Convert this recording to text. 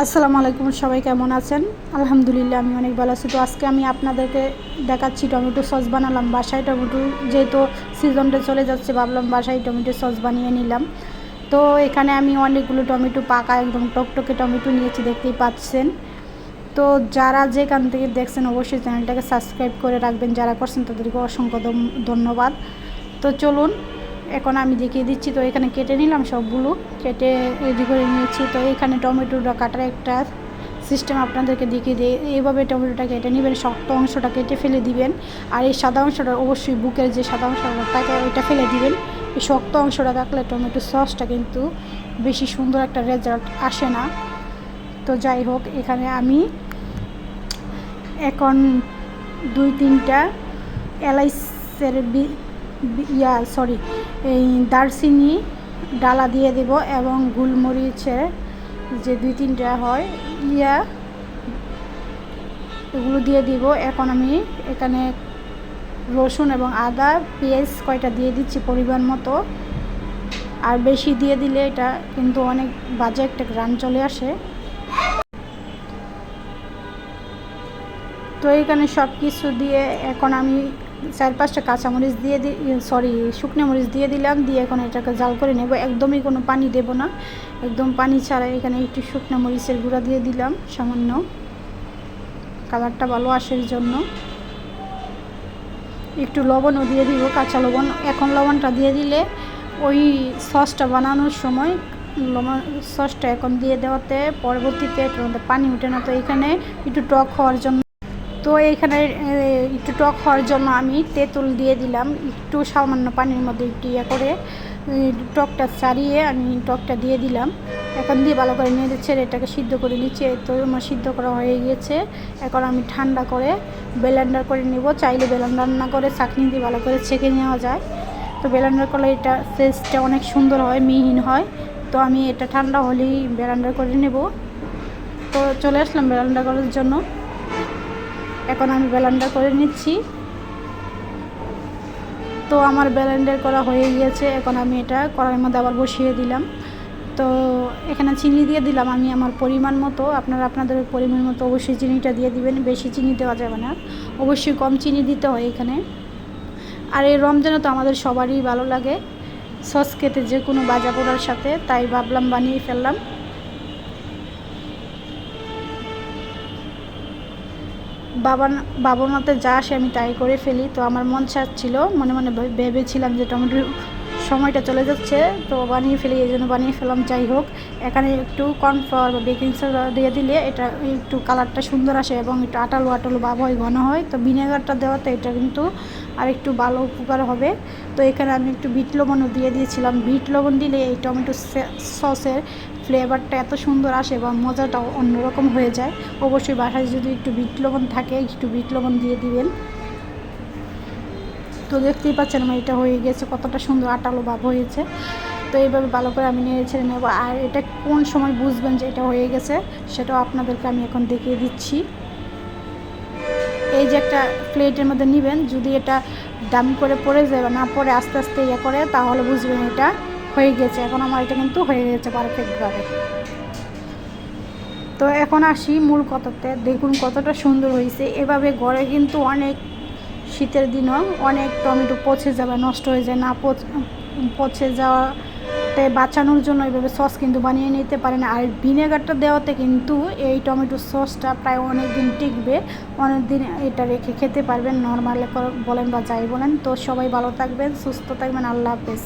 আসসালামু আলাইকুম, সবাই কেমন আছেন? আলহামদুলিল্লাহ আমি অনেক ভালো আছি। তো আজকে আমি আপনাদেরকে দেখাচ্ছি টমেটো সস বানালাম বাসায়। টমেটো যেহেতু সিজনটা চলে যাচ্ছে, ভাবলাম বাসায় টমেটো সস বানিয়ে নিলাম। তো এখানে আমি অনেকগুলো টমেটো, পাকা একদম টকটকে টমেটো নিয়েছি, দেখতেই পাচ্ছেন। তো যারা যেখান থেকে দেখছেন অবশ্যই চ্যানেলটাকে সাবস্ক্রাইব করে রাখবেন, যারা করছেন তাদেরকে অসংখ্য ধন্যবাদ। তো চলুন এখন আমি দেখিয়ে দিচ্ছি। তো এখানে কেটে নিলাম, সবগুলো কেটে রেডি করে নিয়েছি। তো এখানে টমেটোটা কাটার একটা সিস্টেম আপনাদেরকে দেখিয়ে দিই। এইভাবে টমেটোটা কেটে নেবেন, শক্ত অংশটা কেটে ফেলে দিবেন। আর এই সাদা অংশটা অবশ্যই বুকের যে সাদা অংশটা থাকে ওইটা ফেলে দিবেন। এই শক্ত অংশটা থাকলে টমেটো সসটা কিন্তু বেশি সুন্দর একটা রেজাল্ট আসে না। তো যাই হোক, এখানে আমি এখন 2-3টা এলাইচের এই দারচিনি ডালা দিয়ে দেব এবং গোলমরিচের যে 2-3টা হয় এগুলো দিয়ে দিব। এখন আমি এখানে রসুন এবং আদা, পেঁয়াজ কয়টা দিয়ে দিচ্ছি পরিমাণ মতো। আর বেশি দিয়ে দিলে এটা কিন্তু অনেক বাজে একটা ঘ্রাণ চলে আসে। তো এখানে সব কিছু দিয়ে এখন আমি 4-5টা কাঁচামরিচ দিয়ে শুকনো মরিচ দিয়ে দিলাম। দিয়ে এখন এটাকে জাল করে নেব। একদমই কোনো পানি দেব না, একদম পানি ছাড়া। এখানে একটু শুকনো মরিচের গুঁড়া দিয়ে দিলাম, সামান্য কালারটা ভালো আসার জন্য। একটু লবণও দিয়ে দিব, কাঁচা লবণ। এখন লবণটা দিয়ে দিলে ওই সসটা বানানোর সময় সসটা এখন দিয়ে দেওয়াতে পরবর্তীতে পানি উঠে না। তো এখানে একটু টক হওয়ার জন্য আমি তেঁতুল দিয়ে দিলাম, একটু সামান্য পানির মধ্যে একটু করে টকটা ছাড়িয়ে আমি টকটা দিয়ে দিলাম। এখন দিয়ে ভালো করে নেড়ে ছেড়ে এটাকে সিদ্ধ করে নিচ্ছি। তো আমার সিদ্ধ করা হয়ে গিয়েছে। এখন আমি ঠান্ডা করে ব্লেন্ডার করে নেব। চাইলে ব্লেন্ডার না করে চাটনি দিয়ে ভালো করে ছেঁকে নেওয়া যায়। তো ব্লেন্ডার করলে এটা টেস্টটা অনেক সুন্দর হয়, মিহিন হয়। তো আমি এটা ঠান্ডা হলেই ব্লেন্ডার করে নেব। তো চলে আসলাম ব্লেন্ডার করার জন্য। এখন আমি ব্লেন্ডার করে নিচ্ছি। তো আমার ব্লেন্ডার করা হয়ে গিয়েছে। এখন আমি এটা কড়াইয়ের মধ্যে আবার বসিয়ে দিলাম। তো এখানে চিনি দিয়ে দিলাম আমি আমার পরিমাণ মতো। আপনারা আপনাদের পরিমাণ মতো অবশ্যই চিনিটা দিয়ে দিবেন, বেশি চিনি দেওয়া যাবে না, অবশ্যই কম চিনি দিতে হয় এখানে। আর এই রমজানে তো আমাদের সবারই ভালো লাগে সস খেতে, যে কোনো ভাজা পোড়ার সাথে, তাই ভাবলাম বানিয়ে ফেললাম। বাবার মতে যা আসে আমি তাই করে ফেলি। তো আমার মন চাচ্ছিল, মনে মনে ভেবেছিলাম যে টমেটোর সময়টা চলে যাচ্ছে, তো বানিয়ে ফেলি, এই জন্য বানিয়ে ফেলাম। যাই হোক, এখানে একটু কর্নফ্লাওয়ার বা বেকিং সোডা দিয়ে দিলে এটা একটু কালারটা সুন্দর আসে এবং একটু আটালো আটালো ভাব হয়, ঘন হয়। তো ভিনেগারটা দেওয়াতে এটা কিন্তু আর একটু ভালো উপকার হবে। তো এখানে আমি একটু বিট লবণও দিয়ে দিয়েছিলাম। বিট লবণ দিলে এই টমেটো সসের ফ্লেভারটা এত সুন্দর আসে বা মজাটাও অন্যরকম হয়ে যায়। অবশ্যই বাসায় যদি একটু বিট লবণ থাকে, একটু বিট লবণ দিয়ে দিবেন। তো দেখতেই পাচ্ছেন আমার এটা হয়ে গেছে, কতটা সুন্দর আটালো ভাব হয়েছে। তো এইভাবে ভালো করে আমি নেড়ে ছেড়ে নেব। আর এটা কোন সময় বুঝবেন যে এটা হয়ে গেছে সেটাও আপনাদেরকে আমি এখন দেখিয়ে দিচ্ছি। এই যে একটা প্লেটের মধ্যে নেবেন, যদি এটা দাম করে পড়ে যায় বা না পড়ে আস্তে আস্তে করে, তাহলে বুঝবেন এটা হয়ে গেছে। এখন আমার এটা কিন্তু হয়ে গেছে পারফেক্টভাবে। তো এখন আসি মূল কথাতে, দেখুন কতটা সুন্দর হয়েছে। এভাবে ঘরে কিন্তু অনেক শীতের দিনও অনেক টমেটো পচে যাবে, নষ্ট হয়ে যায় না, পচে যাওয়াতে বাঁচানোর জন্য এইভাবে সস কিন্তু বানিয়ে নিতে পারেন। আর ভিনেগারটা দেওয়াতে কিন্তু এই টমেটো সসটা প্রায় অনেক দিন টিকবে, অনেক দিন এটা রেখে খেতে পারবেন, নর্মালে বলেন বা যাই বলেন। তো সবাই ভালো থাকবেন, সুস্থ থাকবেন, আল্লাহ হাফেজ।